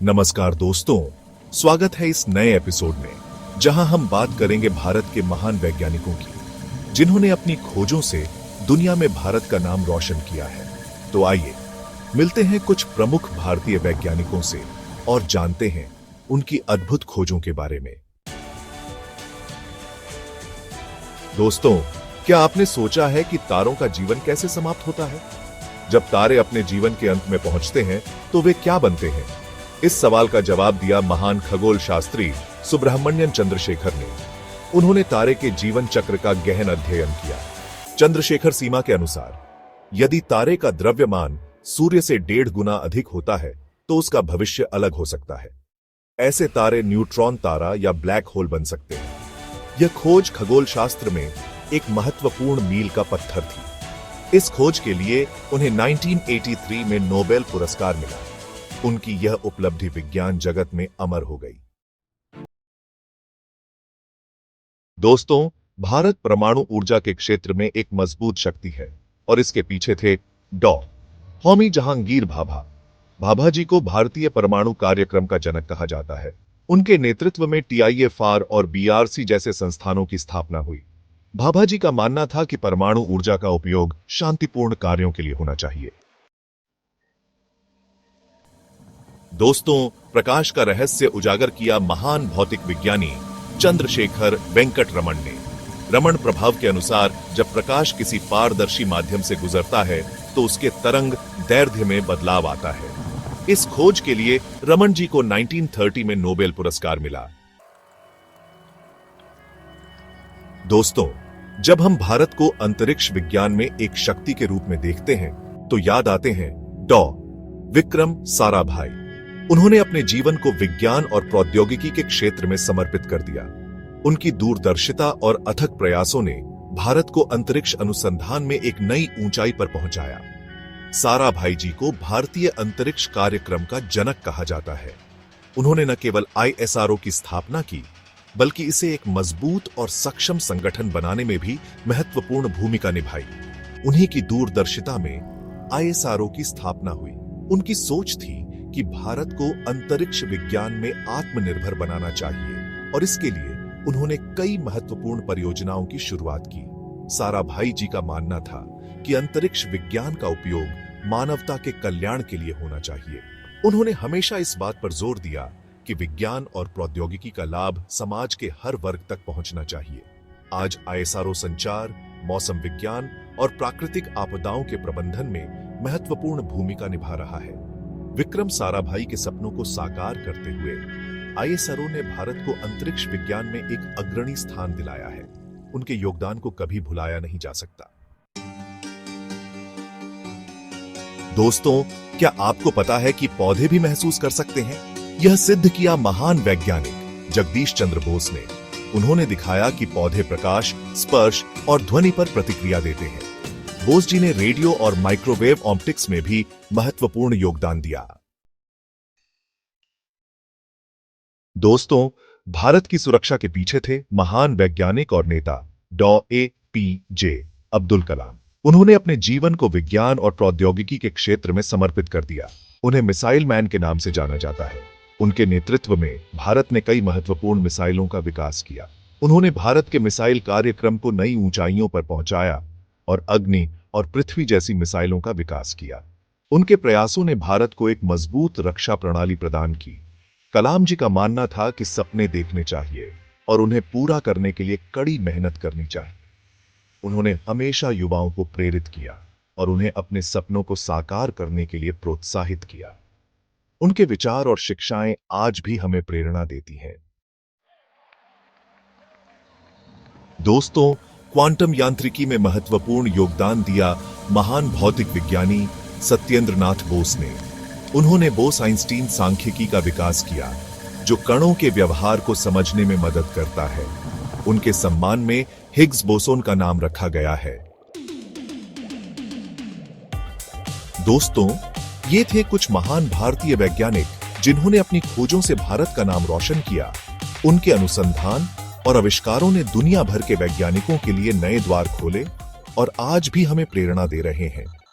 नमस्कार दोस्तों, स्वागत है इस नए एपिसोड में जहां हम बात करेंगे भारत के महान वैज्ञानिकों की जिन्होंने अपनी खोजों से दुनिया में भारत का नाम रोशन किया है। तो आइए मिलते हैं कुछ प्रमुख भारतीय वैज्ञानिकों से और जानते हैं उनकी अद्भुत खोजों के बारे में। दोस्तों, क्या आपने सोचा है कि तारों का जीवन कैसे समाप्त होता है? जब तारे अपने जीवन के अंत में पहुंचते हैं तो वे क्या बनते हैं? इस सवाल का जवाब दिया महान खगोल शास्त्री सुब्रमण्यम चंद्रशेखर ने। उन्होंने तारे के जीवन चक्र का गहन अध्ययन किया। चंद्रशेखर सीमा के अनुसार यदि तारे का द्रव्यमान सूर्य से 1.5 गुना अधिक होता है तो उसका भविष्य अलग हो सकता है। ऐसे तारे न्यूट्रॉन तारा या ब्लैक होल बन सकते हैं। यह खोज खगोल शास्त्र में एक महत्वपूर्ण मील का पत्थर थी। इस खोज के लिए उन्हें 1983 में नोबेल पुरस्कार मिला। उनकी यह उपलब्धि विज्ञान जगत में अमर हो गई। दोस्तों, भारत परमाणु ऊर्जा के क्षेत्र में एक मजबूत शक्ति है और इसके पीछे थे डॉ. होमी जहांगीर भाभा। भाभा जी को भारतीय परमाणु कार्यक्रम का जनक कहा जाता है। उनके नेतृत्व में TIFR और BRC जैसे संस्थानों की स्थापना हुई। भाभा जी का मानना था कि परमाणु ऊर्जा का उपयोग शांतिपूर्ण कार्यों के लिए होना चाहिए। दोस्तों, प्रकाश का रहस्य उजागर किया महान भौतिक विज्ञानी चंद्रशेखर वेंकट रमन ने। रमन प्रभाव के अनुसार जब प्रकाश किसी पारदर्शी माध्यम से गुजरता है तो उसके तरंग दैर्ध्य में बदलाव आता है। इस खोज के लिए रमन जी को 1930 में नोबेल पुरस्कार मिला। दोस्तों, जब हम भारत को अंतरिक्ष विज्ञान में एक शक्ति के रूप में देखते हैं तो याद आते हैं डॉ. विक्रम साराभाई। उन्होंने अपने जीवन को विज्ञान और प्रौद्योगिकी के क्षेत्र में समर्पित कर दिया। उनकी दूरदर्शिता और अथक प्रयासों ने भारत को अंतरिक्ष अनुसंधान में एक नई ऊंचाई पर पहुंचाया। साराभाई जी को भारतीय अंतरिक्ष कार्यक्रम का जनक कहा जाता है। उन्होंने न केवल ISRO की स्थापना की बल्कि इसे एक मजबूत और सक्षम संगठन बनाने में भी महत्वपूर्ण भूमिका निभाई। उन्हीं की दूरदर्शिता में ISRO की स्थापना हुई। उनकी सोच थी कि भारत को अंतरिक्ष विज्ञान में आत्मनिर्भर बनाना चाहिए और इसके लिए उन्होंने कई महत्वपूर्ण परियोजनाओं की शुरुआत की। साराभाई जी का मानना था कि अंतरिक्ष विज्ञान का उपयोग मानवता के कल्याण के लिए होना चाहिए। उन्होंने हमेशा इस बात पर जोर दिया कि विज्ञान और प्रौद्योगिकी का लाभ समाज के हर वर्ग तक पहुंचना चाहिए। आज ISRO संचार, मौसम विज्ञान और प्राकृतिक आपदाओं के प्रबंधन में महत्वपूर्ण भूमिका निभा रहा है। विक्रम साराभाई के सपनों को साकार करते हुए ISRO ने भारत को अंतरिक्ष विज्ञान में एक अग्रणी स्थान दिलाया है। उनके योगदान को कभी भुलाया नहीं जा सकता। दोस्तों, क्या आपको पता है कि पौधे भी महसूस कर सकते हैं? यह सिद्ध किया महान वैज्ञानिक जगदीश चंद्र बोस ने। उन्होंने दिखाया कि पौधे प्रकाश, स्पर्श और ध्वनि पर प्रतिक्रिया देते हैं। बोस जी ने रेडियो और माइक्रोवेव ऑप्टिक्स में भी महत्वपूर्ण योगदान दिया। दोस्तों, भारत की सुरक्षा के पीछे थे महान वैज्ञानिक और नेता डॉ. APJ अब्दुल कलाम। उन्होंने अपने जीवन को विज्ञान और प्रौद्योगिकी के क्षेत्र में समर्पित कर दिया। उन्हें मिसाइल मैन के नाम से जाना जाता है। उनके नेतृत्व में भारत ने कई महत्वपूर्ण मिसाइलों का विकास किया। उन्होंने भारत के मिसाइल कार्यक्रम को नई ऊंचाइयों पर पहुंचाया और अग्नि और पृथ्वी जैसी मिसाइलों का विकास किया। उनके प्रयासों ने भारत को एक मजबूत रक्षा प्रणाली प्रदान की। कलाम जी का मानना था कि सपने देखने चाहिए और उन्हें पूरा करने के लिए कड़ी मेहनत करनी चाहिए। उन्होंने हमेशा युवाओं को प्रेरित किया और उन्हें अपने सपनों को साकार करने के लिए प्रोत्साहित किया। उनके विचार और शिक्षाएं आज भी हमें प्रेरणा देती हैं। दोस्तों, क्वांटम यांत्रिकी में महत्वपूर्ण योगदान दिया महान भौतिक विज्ञानी सत्येंद्र नाथ बोस ने। उन्होंने बोस-आइंस्टीन सांख्यिकी का विकास किया जो कणों के व्यवहार को समझने में मदद करता है। उनके सम्मान में हिग्स बोसोन का नाम रखा गया है। दोस्तों, ये थे कुछ महान भारतीय वैज्ञानिक जिन्होंने अपनी खोजों से भारत का नाम रोशन किया। उनके अनुसंधान और आविष्कारों ने दुनिया भर के वैज्ञानिकों के लिए नए द्वार खोले और आज भी हमें प्रेरणा दे रहे हैं।